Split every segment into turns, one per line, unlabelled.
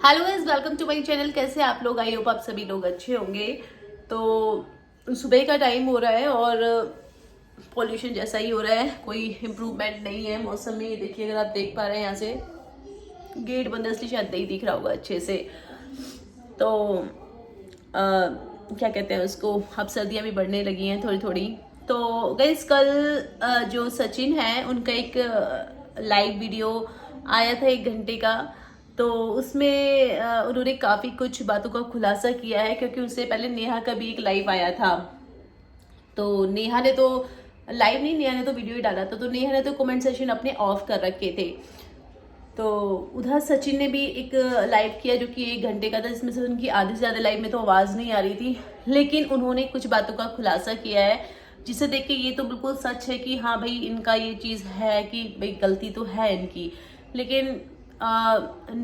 Hello guys, welcome to my channel. कैसे आप लोग? आई होप आप सभी लोग अच्छे होंगे। तो सुबह का टाइम हो रहा है और पॉल्यूशन जैसा ही हो रहा है, कोई इम्प्रूवमेंट नहीं है मौसम में। देखिए, अगर आप देख पा रहे हैं यहाँ से गेट बंद है, इसलिए शायद नहीं दिख रहा होगा अच्छे से। तो क्या कहते हैं उसको, अब सर्दियाँ भी बढ़ने लगी हैं थोड़ी थोड़ी। तो गाइस, कल जो सचिन है उनका एक लाइव वीडियो आया था 1 घंटे का। तो उसमें उन्होंने काफ़ी कुछ बातों का खुलासा किया है, क्योंकि उससे पहले नेहा का भी एक लाइव आया था। तो नेहा ने तो लाइव नहीं, नेहा ने तो वीडियो ही डाला था। तो नेहा ने तो कमेंट सेशन अपने ऑफ कर रखे थे। तो उधर सचिन ने भी एक लाइव किया जो कि 1 घंटे का था, जिसमें से उनकी आधी से ज़्यादा लाइव में तो आवाज़ नहीं आ रही थी, लेकिन उन्होंने कुछ बातों का खुलासा किया है, जिसे देख के ये तो बिल्कुल सच है कि हाँ भाई, इनका ये चीज़ है कि भाई गलती तो है इनकी। लेकिन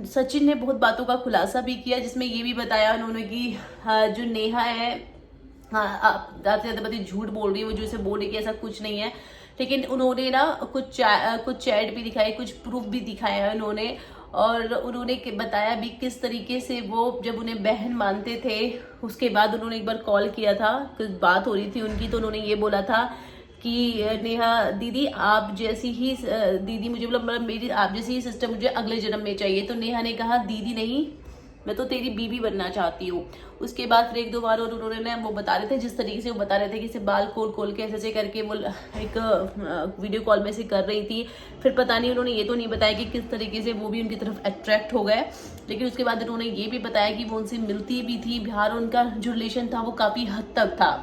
सचिन ने बहुत बातों का खुलासा भी किया, जिसमें ये भी बताया उन्होंने कि जो नेहा है, हाँ, आप ज़्यादा से ज़्यादा बता झूठ बोल रही है वो, जो इसे बोल रही है कि ऐसा कुछ नहीं है। लेकिन उन्होंने ना कुछ चैट भी दिखाए, कुछ प्रूफ भी दिखाया है उन्होंने। और उन्होंने बताया भी किस तरीके से वो जब उन्हें बहन मानते थे, उसके बाद उन्होंने एक बार कॉल किया था, कुछ बात हो रही थी उनकी। तो उन्होंने ये बोला था कि नेहा दीदी, आप जैसी ही दीदी मुझे, मतलब मेरी आप जैसी ही सिस्टर मुझे अगले जन्म में चाहिए। तो नेहा ने कहा दीदी नहीं, मैं तो तेरी बीवी बनना चाहती हूँ। उसके बाद फिर 1-2 बार और उन्होंने वो बता रहे थे, जिस तरीके से वो बता रहे थे कि इसे बाल खोल खोल के ऐसे ऐसे करके वो एक वीडियो कॉल में से कर रही थी। फिर पता नहीं, उन्होंने ये तो नहीं बताया कि किस तरीके से वो भी उनकी तरफ अट्रैक्ट हो गए। लेकिन उसके बाद उन्होंने ये भी बताया कि वो उनसे मिलती भी थी, बिहार उनका जो रिलेशन था वो काफ़ी हद तक था,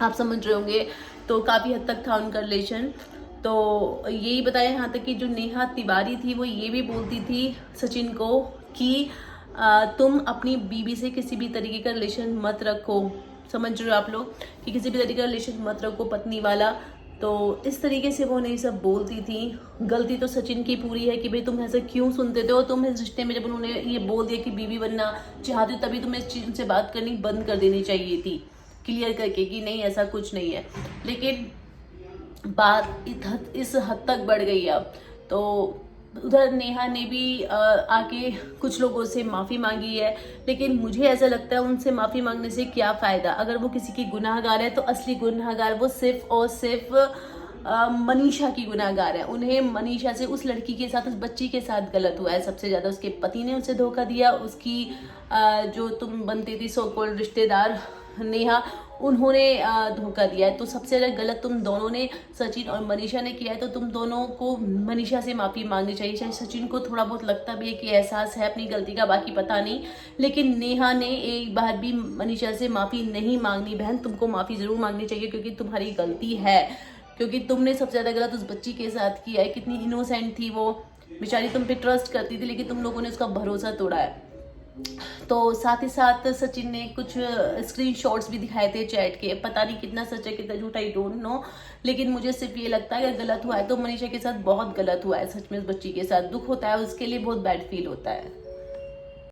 आप समझ रहे होंगे। तो काफ़ी हद तक था उनका रिलेशन। तो यही बताया यहाँ तक कि जो नेहा तिवारी थी वो ये भी बोलती थी सचिन को कि तुम अपनी बीवी से किसी भी तरीके का रिलेशन मत रखो। समझ रहे हो आप लोग कि किसी भी तरीके का रिलेशन मत रखो पत्नी वाला। तो इस तरीके से वो नहीं सब बोलती थी। गलती तो सचिन की पूरी है कि भाई तुम ऐसे क्यों सुनते थे, और तुम इस रिश्ते में जब उन्होंने ये बोल दिया कि बीवी बनना चाहती हो, तभी तुम्हें इस चीज़ से बात करनी बंद कर देनी चाहिए थी, क्लियर करके कि नहीं ऐसा कुछ नहीं है। लेकिन बात इस हद तक बढ़ गई अब। तो उधर नेहा ने भी आके कुछ लोगों से माफ़ी मांगी है। लेकिन मुझे ऐसा लगता है उनसे माफ़ी मांगने से क्या फ़ायदा। अगर वो किसी की गुनाहगार है तो असली गुनाहगार वो सिर्फ और सिर्फ मनीषा की गुनाहगार है। उन्हें मनीषा से, उस लड़की के साथ, उस बच्ची के साथ गलत हुआ है सबसे ज़्यादा। उसके पति ने उसे धोखा दिया, उसकी जो तुम बनती थी सो कॉल्ड रिश्तेदार नेहा, उन्होंने धोखा दिया है। तो सबसे ज़्यादा गलत तुम दोनों ने, सचिन और मनीषा ने किया है। तो तुम दोनों को मनीषा से माफ़ी मांगनी चाहिए। चाहे सचिन को थोड़ा बहुत लगता भी है कि एहसास है अपनी गलती का, बाकी पता नहीं। लेकिन नेहा ने एक बार भी मनीषा से माफ़ी नहीं मांगनी। बहन, तुमको माफ़ी ज़रूर मांगनी चाहिए, क्योंकि तुम्हारी गलती है। क्योंकि तुमने सबसे ज़्यादा गलत उस बच्ची के साथ किया है। कितनी इनोसेंट थी वो बेचारी, तुम पे ट्रस्ट करती थी, लेकिन तुम लोगों ने उसका भरोसा तोड़ा है। तो साथ ही साथ सचिन ने कुछ स्क्रीनशॉट्स भी दिखाए थे चैट के। पता नहीं कितना सच है कितना झूठा, आई डोंट नो। लेकिन मुझे सिर्फ ये लगता है अगर गलत हुआ है तो मनीषा के साथ बहुत गलत हुआ है सच में। उस बच्ची के साथ दुख होता है, उसके लिए बहुत बैड फील होता है।